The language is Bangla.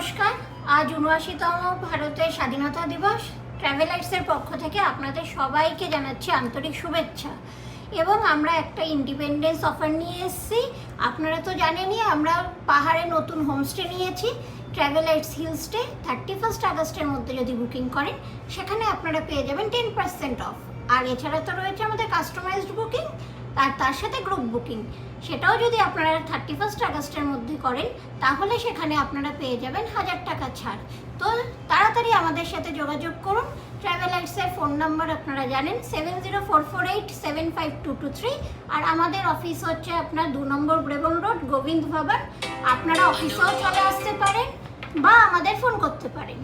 নমস্কার। আজ ৭৯তম ভারতের স্বাধীনতা দিবস। ট্রাভেলার্সের পক্ষ থেকে আপনাদের সবাইকে জানাচ্ছি আন্তরিক শুভেচ্ছা। এবং আমরা একটা ইন্ডিপেন্ডেন্স অফার নিয়ে এসেছি। আপনারা তো জানেনই আমরা পাহাড়ে নতুন হোমস্টে নিয়েছি ট্রাভেলার্স হিলস্টে। 31 আগস্টের মধ্যে যদি বুকিং করেন সেখানে আপনারা পেয়ে যাবেন 10% অফ। আর এছাড়া তো রয়েছে আমাদের কাস্টমাইজড বুকিং, আর তার সাথে গ্রুপ বুকিং। সেটাও যদি আপনারা 31 আগস্টের মধ্যে করেন তাহলে সেখানে আপনারা পেয়ে যাবেন 1000 টাকা ছাড়। তো তাড়াতাড়ি আমাদের সাথে যোগাযোগ করুন। ট্রাভেলার্সের ফোন নাম্বার আপনারা জানেন 7044875223। আর আমাদের অফিস হচ্ছে আপনার 2 নম্বর ব্রেবন রোড, গোবিন্দ ভবন। আপনারা অফিসেও চলে আসতে পারেন বা আমাদের ফোন করতে পারেন।